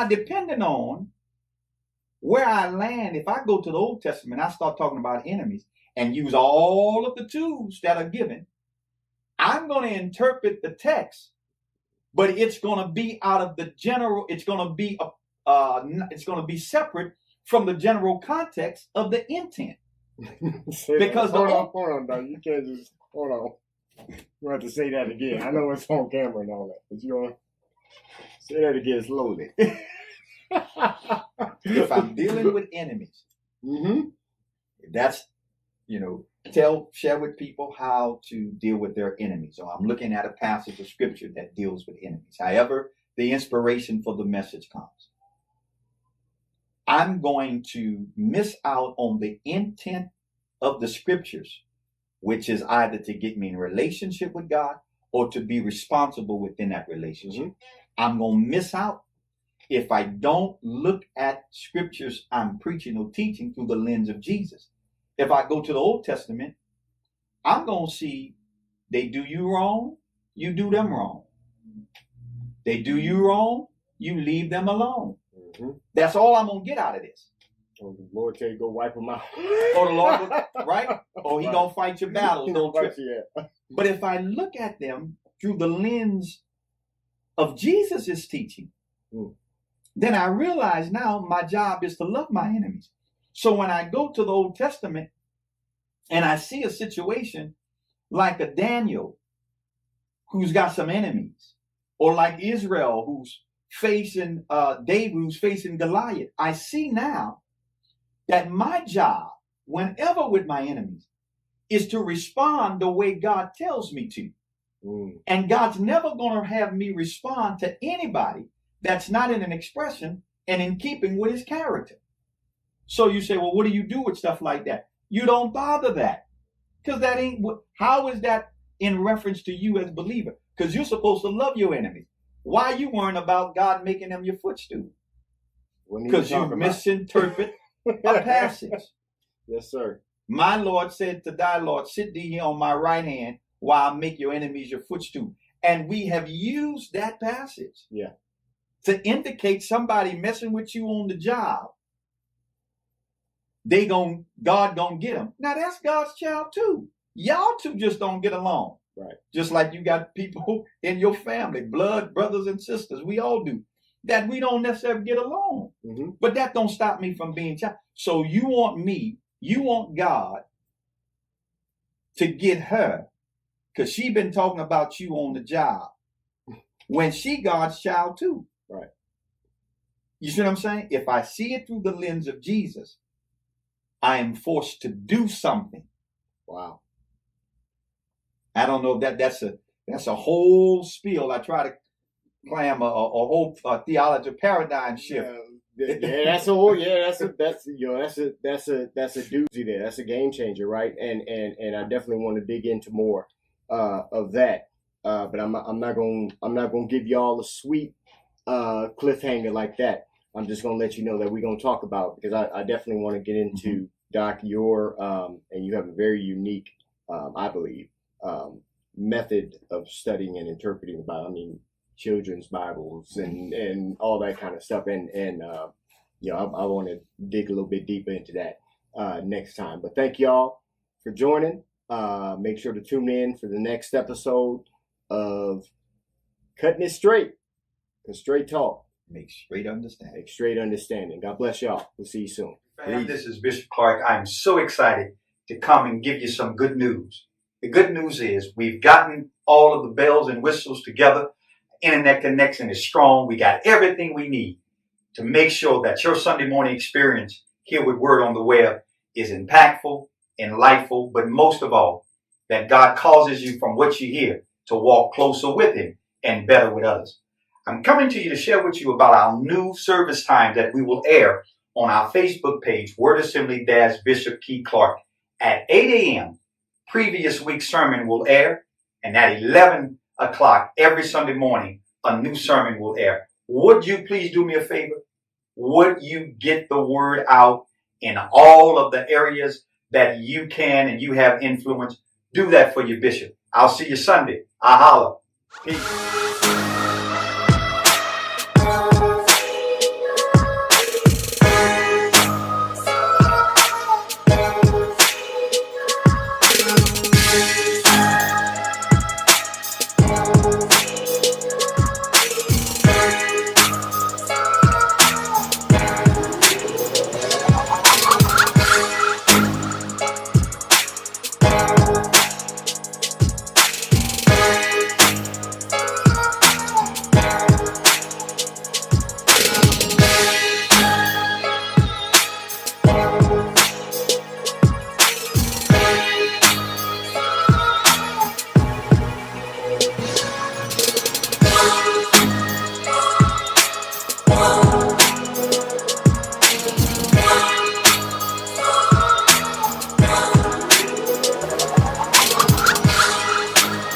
Now, depending on where I land, if I go to the Old Testament, I start talking about enemies and use all of the tools that are given, I'm going to interpret the text, but it's going to be out of the general. It's going to be separate from the general context of the intent. Because hold on, dog. You can't just hold on. You have to say that again. I know it's on camera and all that, but you want to say that again slowly. If I'm dealing with enemies, that's, share with people how to deal with their enemies. So I'm looking at a passage of scripture that deals with enemies. However, the inspiration for the message comes. I'm going to miss out on the intent of the scriptures, which is either to get me in a relationship with God or to be responsible within that relationship. I'm going to miss out if I don't look at scriptures I'm preaching or teaching through the lens of Jesus. If I go to the Old Testament, I'm going to see they do you wrong, you do them wrong. They do you wrong, you leave them alone. That's all I'm going to get out of this. Oh, the Lord tell you go wipe them out. Oh, the Lord, right? Oh, he going to fight your battles. Don't trip. But if I look at them through the lens of Jesus' teaching, then I realize now my job is to love my enemies. So when I go to the Old Testament and I see a situation like a Daniel who's got some enemies, or like Israel who's facing David, who's facing Goliath, I see now that my job, whenever with my enemies, is to respond the way God tells me to. And God's never going to have me respond to anybody that's not in an expression and in keeping with his character. So you say, well, what do you do with stuff like that? You don't bother that. Because that ain't, how is that in reference to you as a believer? Because you're supposed to love your enemies. Why you worrying about God making them your footstool? Because you misinterpret a passage. Yes, sir. My Lord said to thy Lord, sit thee here on my right hand while I make your enemies your footstool. And we have used that passage to indicate somebody messing with you on the job. God gonna get them. Now that's God's child too. Y'all two just don't get along. Right. Just like you got people in your family, blood brothers and sisters. We all do. That we don't necessarily get along. But that don't stop me from being child. So you want God to get her because she been talking about you on the job when she God's child too. Right. You see what I'm saying? If I see it through the lens of Jesus, I am forced to do something. Wow. I don't know if that's a whole spiel. I try to clam a whole theology paradigm shift. That's a doozy there. That's a game changer, right? And I definitely want to dig into more of that. But I'm not gonna give y'all a sweet cliffhanger like that. I'm just gonna let you know that we're gonna talk about, because I definitely want to get into Doc, your and you have a very unique, I believe, method of studying and interpreting the Bible. I mean, children's Bibles and all that kind of stuff. And I want to dig a little bit deeper into that next time. But thank y'all for joining. Make sure to tune in for the next episode of Cutting It Straight. Because straight talk makes straight understanding. Makes straight understanding. God bless y'all. We'll see you soon. This is Bishop Clark. I'm so excited to come and give you some good news. The good news is we've gotten all of the bells and whistles together. Internet connection is strong. We got everything we need to make sure that your Sunday morning experience here with Word on the Web is impactful, enlightful, but most of all, that God causes you from what you hear to walk closer with Him and better with others. I'm coming to you to share with you about our new service time that we will air on our Facebook page, Word Assembly - Bishop Key Clark, at 8 a.m. Previous week's sermon will air, and at 11 o'clock every Sunday morning, a new sermon will air. Would you please do me a favor? Would you get the word out in all of the areas that you can and you have influence? Do that for your bishop. I'll see you Sunday. I holla. Peace.